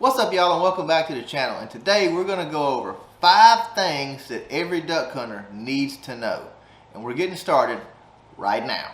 What's up, y'all, and welcome back to the channel. And today we're going to go over 5 things that every duck hunter needs to know. And we're getting started right now.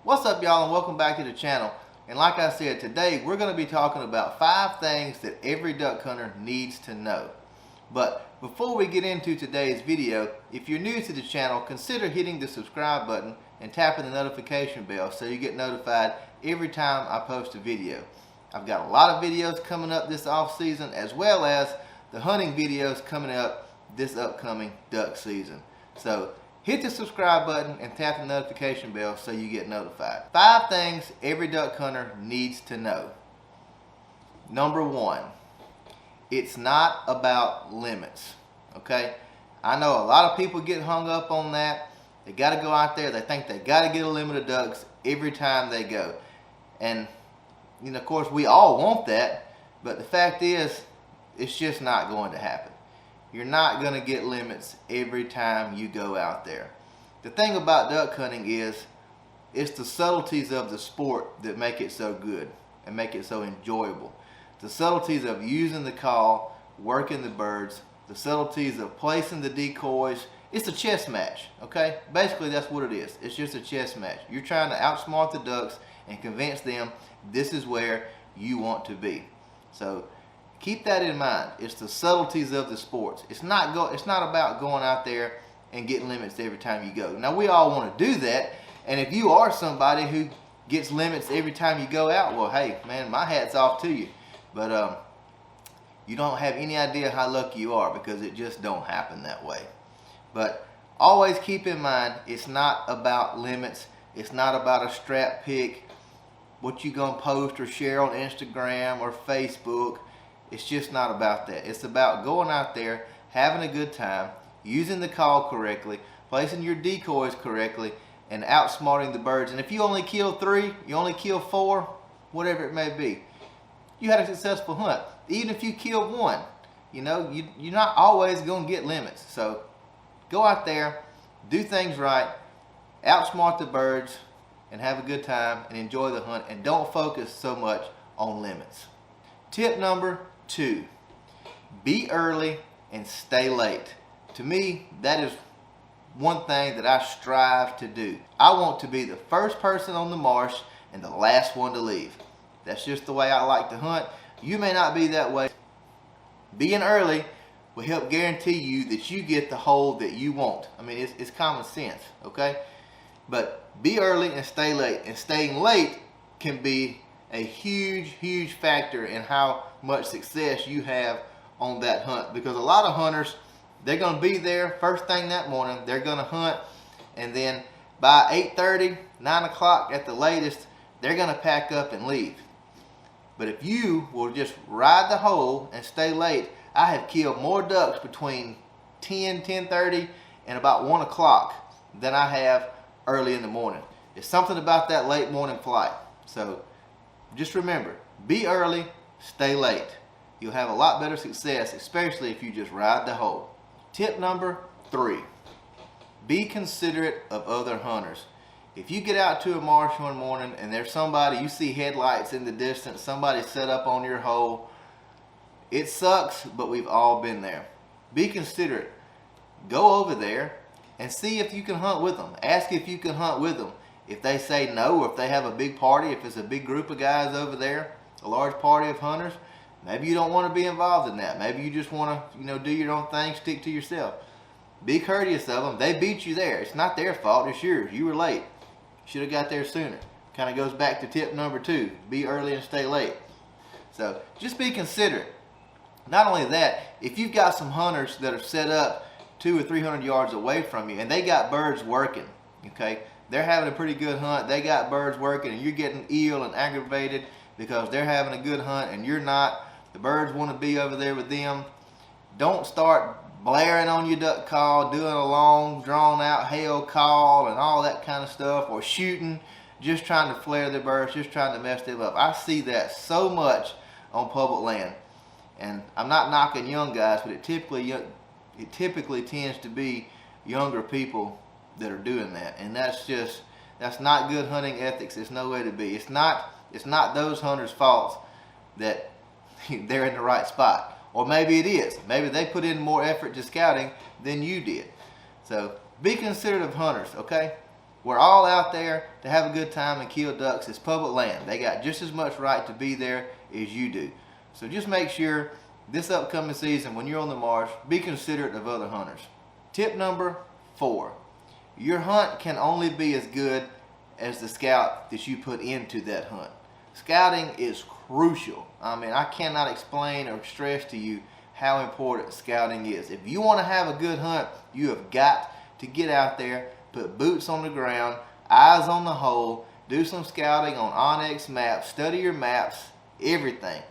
What's up, y'all, and welcome back to the channel. And like I said, today we're going to be talking about 5 things that every duck hunter needs to know. But before we get into today's video, if you're new to the channel, consider hitting the subscribe button and tapping the notification bell so you get notified every time I post a video. I've got a lot of videos coming up this off season, as well as the hunting videos coming up this upcoming duck season. So hit the subscribe button and tap the notification bell so you get notified. 5 things every duck hunter needs to know. Number 1, it's not about limits. Okay? I know a lot of people get hung up on that. They got to go out there. They think they got to get a limit of ducks every time they go. And, you know, of course, we all want that. But the fact is, it's just not going to happen. You're not going to get limits every time you go out there. The thing about duck hunting is, it's the subtleties of the sport that make it so good and make it so enjoyable. The subtleties of using the call, working the birds, the subtleties of placing the decoys. It's a chess match, okay? Basically, that's what it is. It's just a chess match. You're trying to outsmart the ducks and convince them this is where you want to be. So keep that in mind. It's the subtleties of the sports. It's not about going out there and getting limits every time you go. Now, we all want to do that, and if you are somebody who gets limits every time you go out, well, hey, man, my hat's off to you. But you don't have any idea how lucky you are, because it just don't happen that way. But always keep in mind, it's not about limits. It's not about a strap pick, what you gonna post or share on Instagram or Facebook. It's just not about that. It's about going out there, having a good time, using the call correctly, placing your decoys correctly, and outsmarting the birds. And if you only kill 3, you only kill 4, whatever it may be, you had a successful hunt. Even if you kill 1, you know, you're not always going to get limits. So go out there, do things right, outsmart the birds, and have a good time and enjoy the hunt. And don't focus so much on limits. Tip number 2, be early and stay late. To me, that is one thing that I strive to do. I want to be the first person on the marsh and the last one to leave. That's just the way I like to hunt. You may not be that way. Being early will help guarantee you that you get the hole that you want. I mean, it's common sense, okay? But be early and stay late. And staying late can be a huge factor in how much success you have on that hunt, because a lot of hunters, they're going to be there first thing that morning. They're going to hunt, and then by 8:30, 9 o'clock at the latest, they're going to pack up and leave. But if you will just ride the hole and stay late, I have killed more ducks between 10:30 and about 1 o'clock than I have early in the morning. There's something about that late morning flight. So just remember, be early, stay late. You'll have a lot better success, especially if you just ride the hole. Tip number 3, be considerate of other hunters. If you get out to a marsh one morning and there's somebody, you see headlights in the distance, somebody set up on your hole, it sucks, but we've all been there. Be considerate. Go over there and see if you can hunt with them. Ask if you can hunt with them. If they say no, or if they have a big party, if it's a big group of guys over there, a large party of hunters, maybe you don't want to be involved in that. Maybe you just want to, you know, do your own thing, stick to yourself. Be courteous of them. They beat you there. It's not their fault, it's yours. You were late. Should have got there sooner. Kind of goes back to tip number 2, be early and stay late. So just be considerate. Not only that, if you've got some hunters that are set up 200 or 300 yards away from you and they got birds working, okay, they're having a pretty good hunt, they got birds working, and you're getting ill and aggravated because they're having a good hunt and you're not, the birds want to be over there with them, don't start blaring on your duck call, doing a long drawn out hail call and all that kind of stuff, or shooting, just trying to flare the birds, just trying to mess them up. I see that so much on public land, and I'm not knocking young guys, but it typically tends to be younger people that are doing that, and that's not good hunting ethics. It's no way to be. It's not those hunters' faults that they're in the right spot. Or maybe it is. Maybe they put in more effort to scouting than you did. So be considerate of hunters, okay? We're all out there to have a good time and kill ducks. It's public land. They got just as much right to be there as you do. So just make sure this upcoming season, when you're on the marsh, be considerate of other hunters. Tip number 4. Your hunt can only be as good as the scout that you put into that hunt. Scouting is crucial. I mean, I cannot explain or stress to you how important scouting is. If you want to have a good hunt, you have got to get out there, put boots on the ground, eyes on the hole, do some scouting on Onyx maps, study your maps, everything.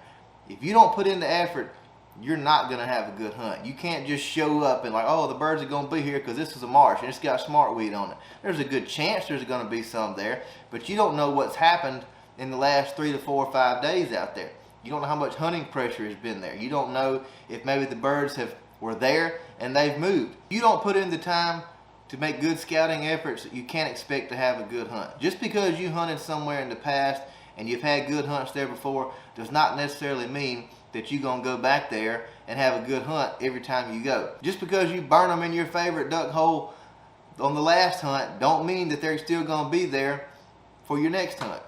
If you don't put in the effort, you're not going to have a good hunt. You can't just show up and like, oh, the birds are going to be here because this is a marsh and it's got smartweed on it. There's a good chance there's going to be some there, but you don't know what's happened in the last 3 to 4 or 5 days out there. You don't know how much hunting pressure has been there. You don't know if maybe the birds were there and they've moved. You don't put in the time to make good scouting efforts, you can't expect to have a good hunt. Just because you hunted somewhere in the past and you've had good hunts there before does not necessarily mean that you're going to go back there and have a good hunt every time you go. Just because you burn them in your favorite duck hole on the last hunt don't mean that they're still going to be there for your next hunt.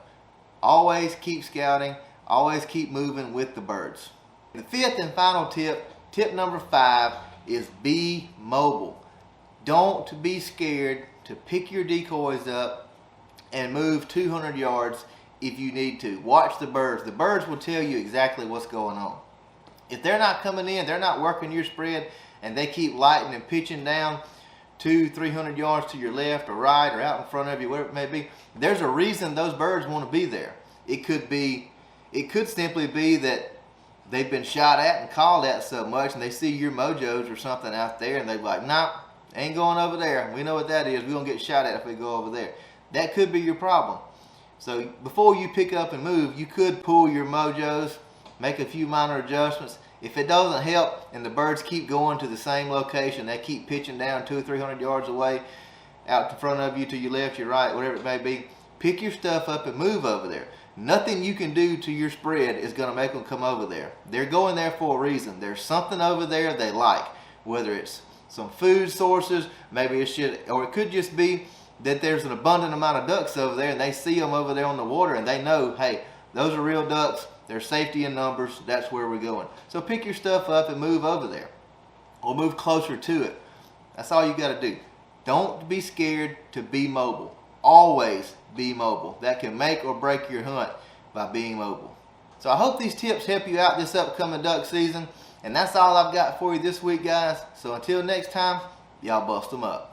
Always keep scouting, always keep moving with the birds. The 5th and final tip number 5, is be mobile. Don't be scared to pick your decoys up and move 200 yards if you need to. Watch the birds. The birds will tell you exactly what's going on. If they're not coming in, they're not working your spread, and they keep lighting and pitching down 200-300 yards to your left or right or out in front of you, whatever it may be, there's a reason those birds want to be there. It could simply be that they've been shot at and called at so much and they see your mojos or something out there and they're like, nah, ain't going over there. We know what that is. We're going to get shot at if we go over there. That could be your problem. So before you pick up and move, you could pull your mojos, make a few minor adjustments. If it doesn't help and the birds keep going to the same location, they keep pitching down 200-300 yards away, out in front of you, to your left, your right, whatever it may be, pick your stuff up and move over there. Nothing you can do to your spread is going to make them come over there. They're going there for a reason. There's something over there they like, whether it's some food sources, maybe it's shit, or it could just be that there's an abundant amount of ducks over there and they see them over there on the water and they know, hey, those are real ducks. There's safety in numbers. That's where we're going. So pick your stuff up and move over there, or move closer to it. That's all you got to do. Don't be scared to be mobile. Always be mobile. That can make or break your hunt by being mobile. So I hope these tips help you out this upcoming duck season. And that's all I've got for you this week, guys. So until next time, y'all bust them up.